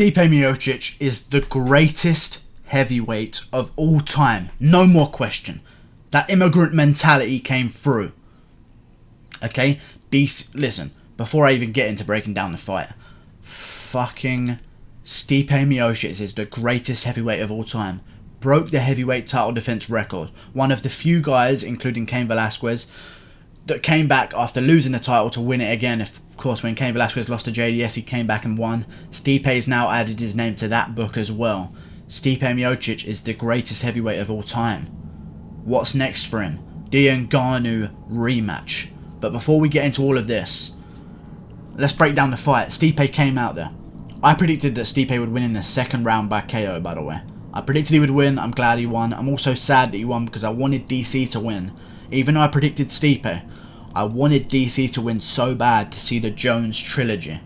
Stipe Miocic is the greatest heavyweight of all time. No more question. That immigrant mentality came through. Okay? Listen, before I even get into breaking down the fight, fucking Stipe Miocic is the greatest heavyweight of all time. Broke the heavyweight title defense record. One of the few guys, including Cain Velasquez, that came back after losing the title to win it again. Of course, when Cain Velasquez lost to JDS, he came back and won. Stipe has now added his name to that book as well. Stipe Miocic is the greatest heavyweight of all time. What's next for him? The Ngannou rematch. But before we get into all of this, let's break down the fight. Stipe came out there. I predicted that Stipe would win in the second round by KO, by the way. I predicted he would win. I'm glad he won. I'm also sad that he won because I wanted DC to win. Even though I predicted Stipe, I wanted DC to win so bad to see the Jones trilogy.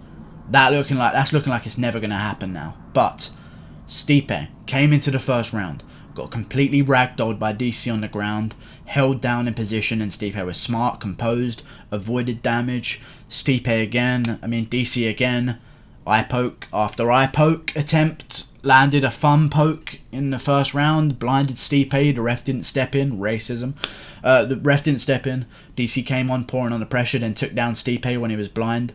That's looking like it's never going to happen now. But Stipe came into the first round, got completely ragdolled by DC on the ground, held down in position, and Stipe was smart, composed, avoided damage. DC again, eye poke after eye poke attempt, landed a thumb poke in the first round, blinded Stipe. The ref didn't step in. Racism. The ref didn't step in. DC came on, pouring on the pressure, then took down Stipe when he was blind.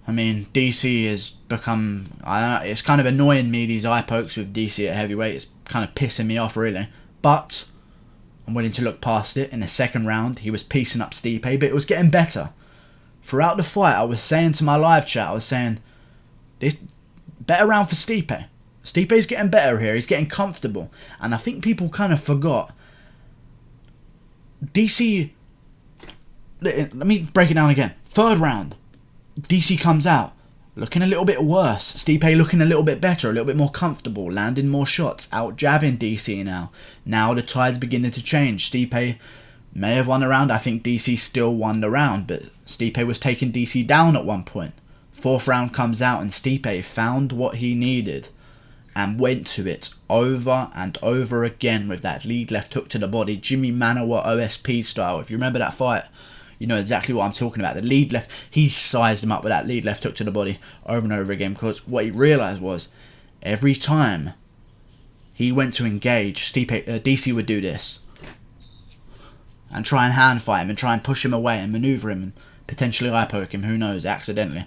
I mean, DC has become... it's kind of annoying me, these eye pokes with DC at heavyweight. It's kind of pissing me off, really. But I'm willing to look past it. In the second round, he was piecing up Stipe, but it was getting better. Throughout the fight, I was saying to my live chat, I was saying, this better round for Stipe. Stipe's getting better here. He's getting comfortable. And I think people kind of forgot. DC... Let me break it down again. Third round. DC comes out. Looking a little bit worse. Stipe looking a little bit better. A little bit more comfortable. Landing more shots. Out jabbing DC now. Now the tide's beginning to change. Stipe may have won the round. I think DC still won the round. But Stipe was taking DC down at one point. Fourth round comes out and Stipe found what he needed. And went to it over and over again with that lead left hook to the body. Jimmy Manoa OSP style. If you remember that fight, you know exactly what I'm talking about. The lead left, he sized him up with that lead left hook to the body over and over again. Because what he realised was, every time he went to engage, DC would do this. And try and hand fight him and try and push him away and manoeuvre him and potentially eye poke him, who knows, accidentally.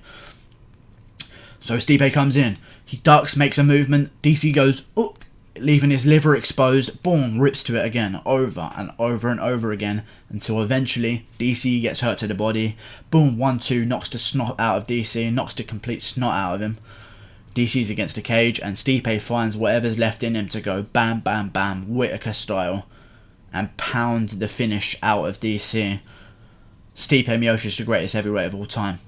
So Stipe comes in, he ducks, makes a movement, DC goes up, leaving his liver exposed, boom, rips to it again, over and over and over again, until eventually DC gets hurt to the body, boom, 1-2, knocks the snot out of DC, knocks the complete snot out of him. DC's against the cage, and Stipe finds whatever's left in him to go bam, bam, bam, Whittaker style, and pound the finish out of DC. Stipe Miocic is the greatest heavyweight of all time.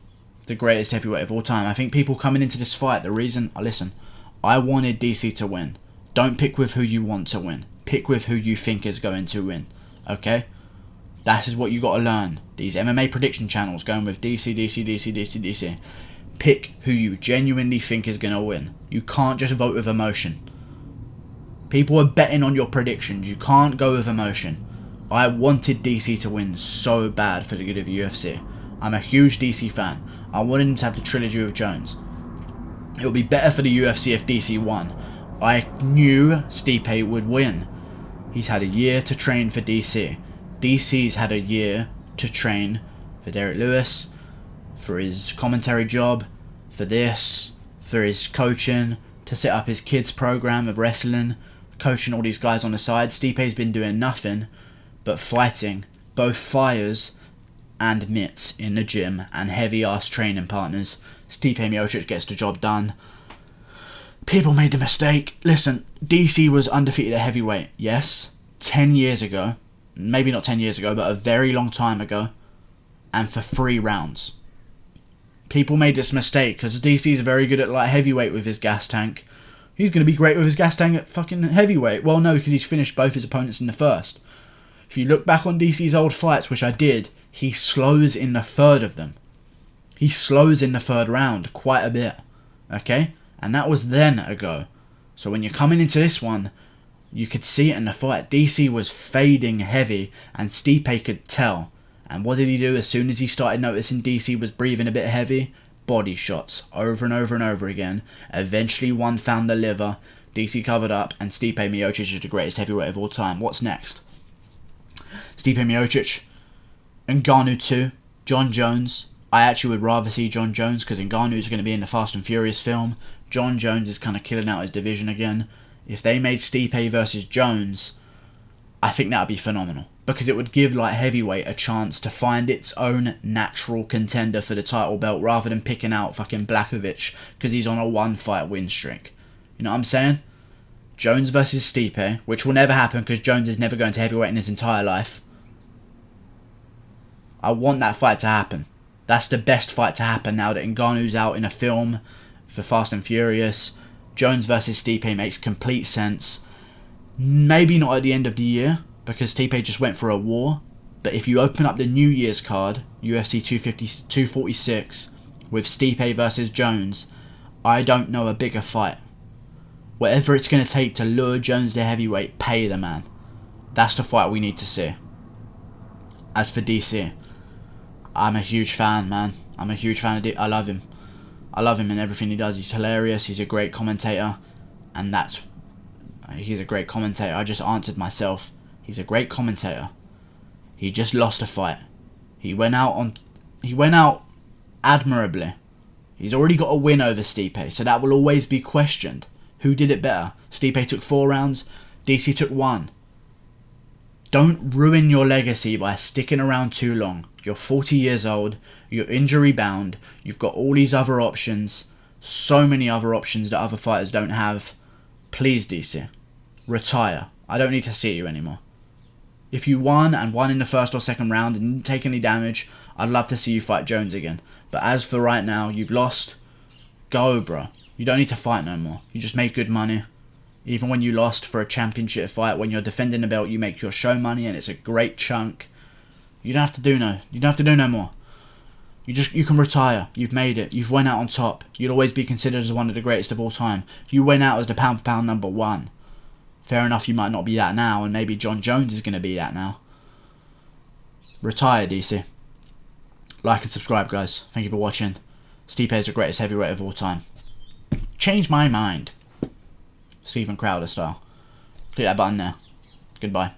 The greatest heavyweight of all time. I think people coming into this fight, the reason... Listen, I wanted DC to win. Don't pick with who you want to win. Pick with who you think is going to win. Okay? That is what you got to learn. These MMA prediction channels going with DC. Pick who you genuinely think is going to win. You can't just vote with emotion. People are betting on your predictions. You can't go with emotion. I wanted DC to win so bad for the good of the UFC. I'm a huge DC fan. I wanted him to have the trilogy with Jones. It would be better for the UFC if DC won. I knew Stipe would win. He's had a year to train for DC. DC's had a year to train for Derek Lewis, for his commentary job, for this, for his coaching, to set up his kids' program of wrestling, coaching all these guys on the side. Stipe's been doing nothing but fighting both fires and mitts in the gym and heavy ass training partners. Stipe Miocic gets the job done. People made the mistake. Listen, DC was undefeated at heavyweight, yes, 10 years ago. Maybe not 10 years ago, but a very long time ago. And for 3 rounds. People made this mistake because DC is very good at light heavyweight with his gas tank. He's going to be great with his gas tank at fucking heavyweight. Well, no, because he's finished both his opponents in the first. If you look back on DC's old fights, which I did, he slows in the third of them. He slows in the third round quite a bit. Okay? And that was then ago. So when you're coming into this one, you could see it in the fight. DC was fading heavy and Stipe could tell. And what did he do as soon as he started noticing DC was breathing a bit heavy? body shots over and over and over again. Eventually one found the liver. DC covered up, and Stipe Miocic is the greatest heavyweight of all time. What's next? Stipe Miocic, Ngannou 2, John Jones. I actually would rather see John Jones because Ngannou is going to be in the Fast and Furious film. John Jones is kind of killing out his division again. If they made Stipe versus Jones, I think that would be phenomenal because it would give light heavyweight a chance to find its own natural contender for the title belt rather than picking out fucking Blachowicz because he's on a 1-fight win streak. You know what I'm saying? Jones versus Stipe, which will never happen because Jones is never going to heavyweight in his entire life. I want that fight to happen. That's the best fight to happen now that Ngannou's out in a film for Fast and Furious. Jones versus Stipe makes complete sense. Maybe not at the end of the year because Stipe just went for a war. But if you open up the New Year's card, UFC 246, with Stipe versus Jones, I don't know a bigger fight. Whatever it's going to take to lure Jones to heavyweight, pay the man. That's the fight we need to see. As for DC, I'm a huge fan, man. I'm a huge fan of DC. I love him. I love him in everything he does. He's hilarious. He's a great commentator. And he's a great commentator. I just answered myself. He's a great commentator. He just lost a fight. He went out admirably. He's already got a win over Stipe, so that will always be questioned. Who did it better? Stipe took 4 rounds, DC took 1. Don't ruin your legacy by sticking around too long. You're 40 years old, you're injury bound, you've got all these other options, so many other options that other fighters don't have. Please, DC, retire. I don't need to see you anymore. If you won in the first or second round and didn't take any damage, I'd love to see you fight Jones again. But as for right now, you've lost. Go, bro. You don't need to fight no more. You just make good money. Even when you lost for a championship fight, when you're defending the belt, you make your show money and it's a great chunk. You don't have to do no more. You can retire. You've made it. You've went out on top. You'll always be considered as one of the greatest of all time. You went out as the pound for pound number 1. Fair enough, you might not be that now, and maybe John Jones is going to be that now. Retire, DC. Like and subscribe, guys. Thank you for watching. Stipe is the greatest heavyweight of all time. Change my mind. Stephen Crowder style. Click that button there. Goodbye.